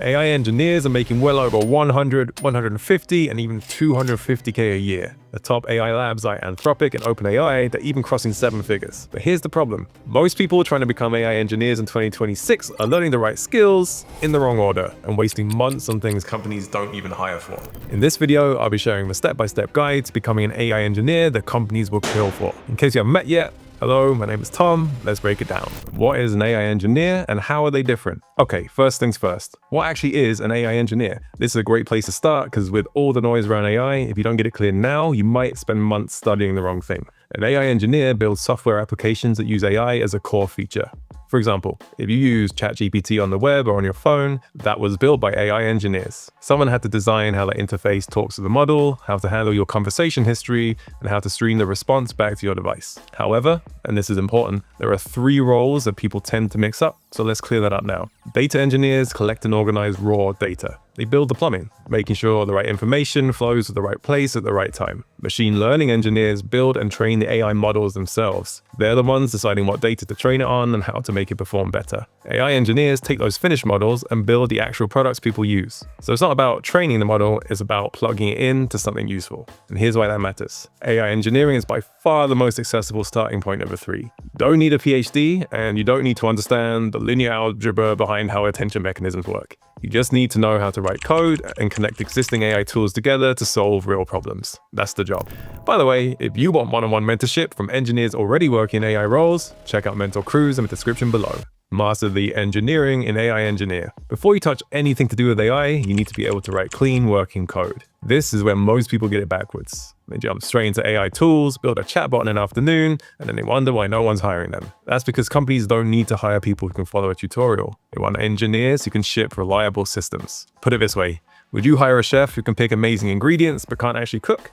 AI engineers are making well over 100, 150, and even 250K a year. The top AI labs like Anthropic and OpenAI, they're even crossing 7 figures. But here's the problem. Most people trying to become AI engineers in 2026 are learning the right skills in the wrong order and wasting months on things companies don't even hire for. In this video, I'll be sharing the step-by-step guide to becoming an AI engineer that companies will kill for. In case you haven't met yet, hello, my name is Tom. Let's break it down. What is an AI engineer and how are they different? Okay, first things first. What actually is an AI engineer? This is a great place to start because with all the noise around AI, if you don't get it clear now, you might spend months studying the wrong thing. An AI engineer builds software applications that use AI as a core feature. For example, if you use ChatGPT on the web or on your phone, that was built by AI engineers. Someone had to design how that interface talks to the model, how to handle your conversation history, and how to stream the response back to your device. However, and this is important, there are 3 roles that people tend to mix up, so let's clear that up now. Data engineers collect and organize raw data. They build the plumbing, making sure the right information flows to the right place at the right time. Machine learning engineers build and train the AI models themselves. They're the ones deciding what data to train it on and how to make it perform better. AI engineers take those finished models and build the actual products people use. So it's not about training the model, it's about plugging it into something useful. And here's why that matters. AI engineering is by far the most accessible starting point of the 3. You don't need a PhD, and you don't need to understand the linear algebra behind how attention mechanisms work. You just need to know how to write code and connect existing AI tools together to solve real problems. That's the job. By the way, if you want one-on-one mentorship from engineers already working in AI roles, check out Mentor Crews in the description below. Master the engineering in AI engineer. Before you touch anything to do with AI, you need to be able to write clean working code. This is where most people get it backwards. They jump straight into AI tools, build a chatbot in an afternoon, and then they wonder why no one's hiring them. That's because companies don't need to hire people who can follow a tutorial. They want engineers who can ship reliable systems. Put it this way, would you hire a chef who can pick amazing ingredients but can't actually cook?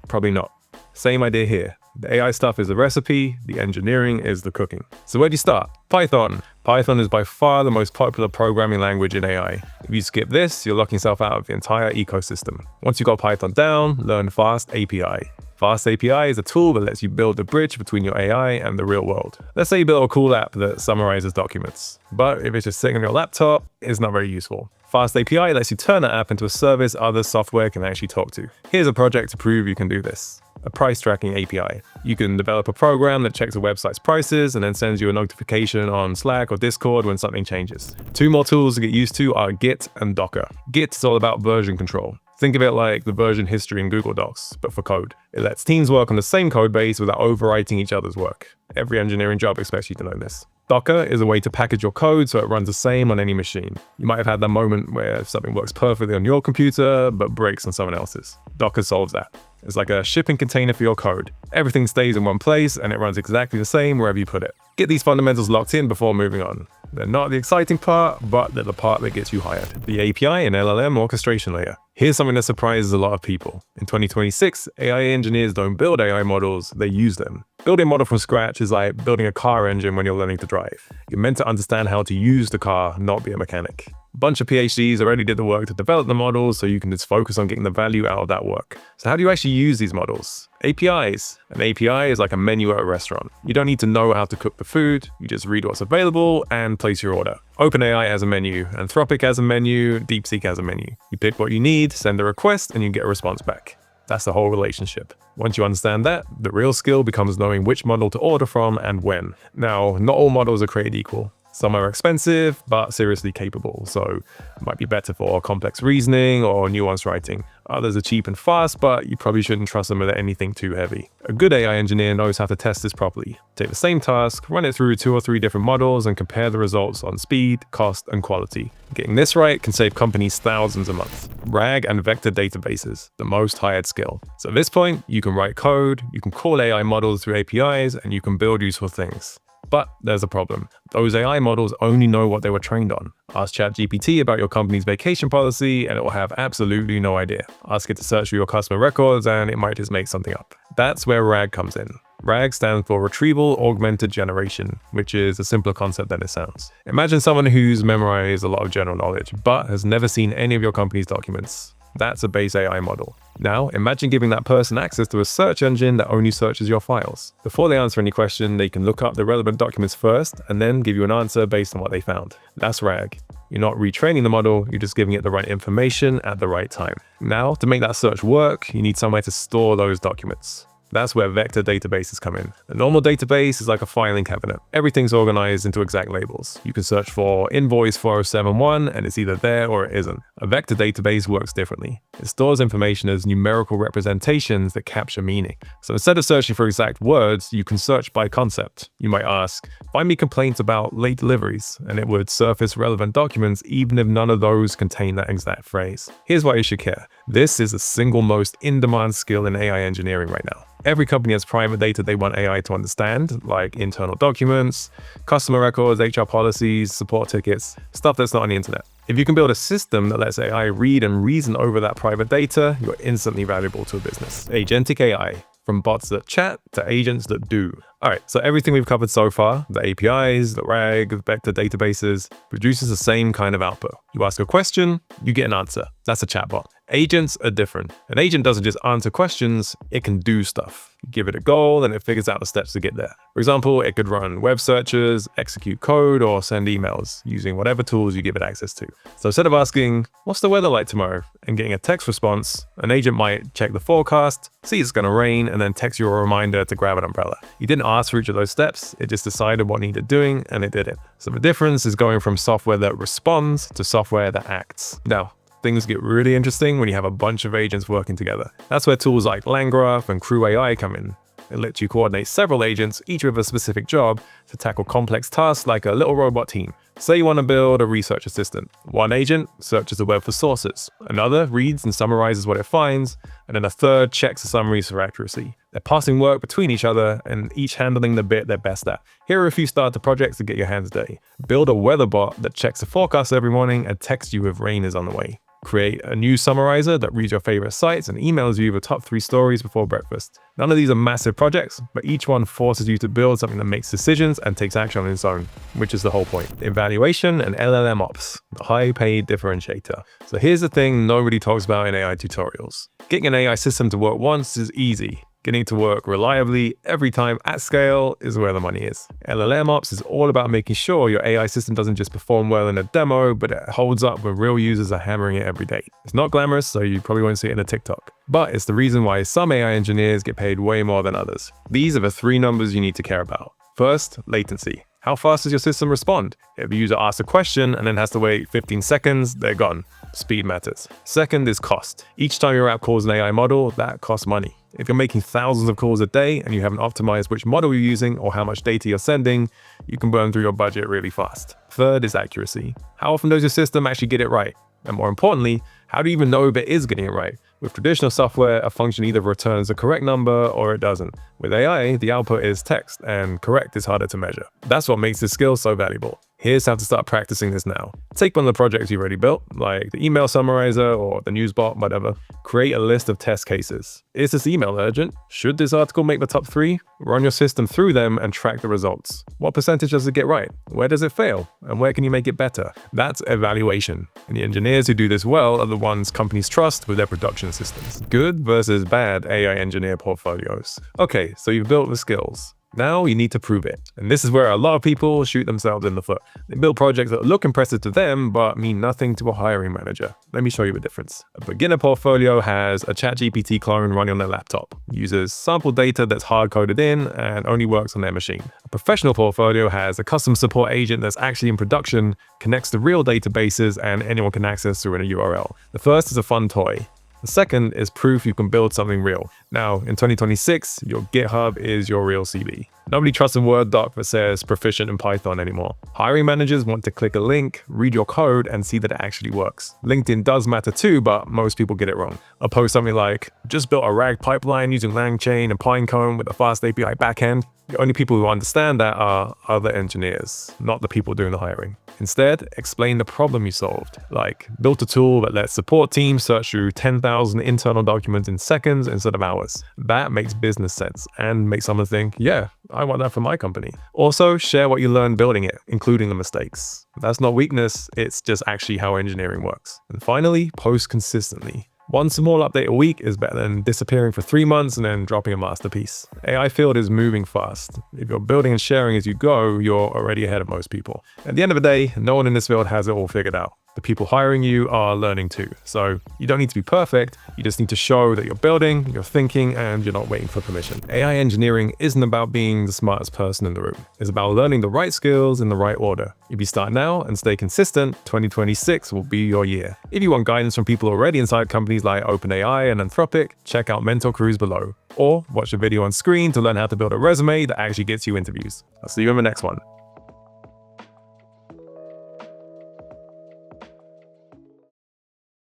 Probably not. Same idea here. The AI stuff is the recipe, the engineering is the cooking. So where do you start? Python. Python is by far the most popular programming language in AI. If you skip this, you're locking yourself out of the entire ecosystem. Once you got Python down, learn Fast API. Fast API is a tool that lets you build a bridge between your AI and the real world. Let's say you build a cool app that summarizes documents, but if it's just sitting on your laptop, it's not very useful. Fast API lets you turn that app into a service other software can actually talk to. Here's a project to prove you can do this. A price tracking API. You can develop a program that checks a website's prices and then sends you a notification on Slack or Discord when something changes. 2 more tools to get used to are Git and Docker. Git is all about version control. Think of it like the version history in Google Docs, but for code. It lets teams work on the same code base without overwriting each other's work. Every engineering job expects you to know this. Docker is a way to package your code so it runs the same on any machine. You might have had that moment where something works perfectly on your computer, but breaks on someone else's. Docker solves that. It's like a shipping container for your code. Everything stays in one place and it runs exactly the same wherever you put it. Get these fundamentals locked in before moving on. They're not the exciting part, but they're the part that gets you hired. The API and LLM orchestration layer. Here's something that surprises a lot of people. In 2026, AI engineers don't build AI models, they use them. Building a model from scratch is like building a car engine when you're learning to drive. You're meant to understand how to use the car, not be a mechanic. A bunch of PhDs already did the work to develop the models, so you can just focus on getting the value out of that work. So how do you actually use these models? APIs. An API is like a menu at a restaurant. You don't need to know how to cook the food, you just read what's available and place your order. OpenAI has a menu, Anthropic has a menu, DeepSeek has a menu. You pick what you need, send a request, and you get a response back. That's the whole relationship. Once you understand that, the real skill becomes knowing which model to order from and when. Now, not all models are created equal. Some are expensive, but seriously capable, so it might be better for complex reasoning or nuanced writing. Others are cheap and fast, but you probably shouldn't trust them with anything too heavy. A good AI engineer knows how to test this properly. Take the same task, run it through 2 or 3 different models, and compare the results on speed, cost, and quality. Getting this right can save companies thousands a month. RAG and vector databases, the most hired skill. So at this point, you can write code, you can call AI models through APIs, and you can build useful things. But there's a problem. Those AI models only know what they were trained on. Ask ChatGPT about your company's vacation policy and it will have absolutely no idea. Ask it to search for your customer records and it might just make something up. That's where RAG comes in. RAG stands for Retrieval Augmented Generation, which is a simpler concept than it sounds. Imagine someone who's memorized a lot of general knowledge, but has never seen any of your company's documents. That's a base AI model. Now, imagine giving that person access to a search engine that only searches your files. Before they answer any question, they can look up the relevant documents first and then give you an answer based on what they found. That's RAG. You're not retraining the model, you're just giving it the right information at the right time. Now, to make that search work, you need somewhere to store those documents. That's where vector databases come in. A normal database is like a filing cabinet. Everything's organized into exact labels. You can search for invoice 4071 and it's either there or it isn't. A vector database works differently. It stores information as numerical representations that capture meaning. So instead of searching for exact words, you can search by concept. You might ask, find me complaints about late deliveries, and it would surface relevant documents even if none of those contain that exact phrase. Here's why you should care. This is the single most in-demand skill in AI engineering right now. Every company has private data they want AI to understand, like internal documents, customer records, HR policies, support tickets, stuff that's not on the internet. If you can build a system that lets AI read and reason over that private data, you're instantly valuable to a business. Agentic AI. From bots that chat to agents that do. All right, so everything we've covered so far, the APIs, the RAG, the vector databases, produces the same kind of output. You ask a question, you get an answer. That's a chatbot. Agents are different. An agent doesn't just answer questions, it can do stuff. You give it a goal and it figures out the steps to get there. For example, it could run web searches, execute code, or send emails using whatever tools you give it access to. So instead of asking, what's the weather like tomorrow, and getting a text response, an agent might check the forecast, see it's gonna rain, and then text you a reminder to grab an umbrella. You didn't ask for each of those steps, it just decided what needed doing and it did it. So the difference is going from software that responds to software that acts. Now, things get really interesting when you have a bunch of agents working together. That's where tools like LangGraph and Crew AI come in. It lets you coordinate several agents, each with a specific job, to tackle complex tasks like a little robot team. Say you want to build a research assistant. One agent searches the web for sources, another reads and summarizes what it finds, and then a third checks the summaries for accuracy. They're passing work between each other and each handling the bit they're best at. Here are a few starter projects to get your hands dirty. Build a weather bot that checks the forecast every morning and texts you if rain is on the way. Create a news summarizer that reads your favorite sites and emails you the top 3 stories before breakfast. None of these are massive projects, but each one forces you to build something that makes decisions and takes action on its own, which is the whole point. Evaluation and LLMOps, the high-paid differentiator. So here's the thing nobody talks about in AI tutorials. Getting an AI system to work once is easy. Getting it to work reliably every time at scale is where the money is. LLMOps is all about making sure your AI system doesn't just perform well in a demo, but it holds up when real users are hammering it every day. It's not glamorous, so you probably won't see it in a TikTok. But it's the reason why some AI engineers get paid way more than others. These are the 3 numbers you need to care about. First, latency. How fast does your system respond? If a user asks a question and then has to wait 15 seconds, they're gone. Speed matters. Second is cost. Each time your app calls an AI model, that costs money. If you're making thousands of calls a day and you haven't optimized which model you're using or how much data you're sending, you can burn through your budget really fast. Third is accuracy. How often does your system actually get it right? And more importantly, how do you even know if it is getting it right? With traditional software, a function either returns the correct number or it doesn't. With AI, the output is text, and correct is harder to measure. That's what makes this skill so valuable. Here's how to start practicing this now. Take one of the projects you've already built, like the email summarizer or the news bot, whatever. Create a list of test cases. Is this email urgent? Should this article make the top 3? Run your system through them and track the results. What percentage does it get right? Where does it fail? And where can you make it better? That's evaluation. And the engineers who do this well are the ones companies trust with their production systems. Good versus bad AI engineer portfolios. Okay, so you've built the skills. Now you need to prove it. And this is where a lot of people shoot themselves in the foot. They build projects that look impressive to them, but mean nothing to a hiring manager. Let me show you the difference. A beginner portfolio has a ChatGPT clone running on their laptop, uses sample data that's hard-coded in, and only works on their machine. A professional portfolio has a custom support agent that's actually in production, connects to real databases, and anyone can access through a URL. The first is a fun toy. The second is proof you can build something real. Now, in 2026, your GitHub is your real CV. Nobody trusts a Word doc that says proficient in Python anymore. Hiring managers want to click a link, read your code, and see that it actually works. LinkedIn does matter too, but most people get it wrong. I'll post something like, just built a RAG pipeline using LangChain and Pinecone with a fast API backend. The only people who understand that are other engineers, not the people doing the hiring. Instead, explain the problem you solved, like built a tool that lets support teams search through 10,000 internal documents in seconds instead of hours. That makes business sense and makes someone think, yeah, I want that for my company. Also, share what you learned building it, including the mistakes. That's not weakness, it's just actually how engineering works. And finally, post consistently. One small update a week is better than disappearing for 3 months and then dropping a masterpiece. AI field is moving fast. If you're building and sharing as you go, you're already ahead of most people. At the end of the day, no one in this field has it all figured out. The people hiring you are learning too. So you don't need to be perfect, you just need to show that you're building, you're thinking, and you're not waiting for permission. AI engineering isn't about being the smartest person in the room. It's about learning the right skills in the right order. If you start now and stay consistent, 2026 will be your year. If you want guidance from people already inside companies like OpenAI and Anthropic, check out Mentor Crews below. Or watch the video on screen to learn how to build a resume that actually gets you interviews. I'll see you in the next one.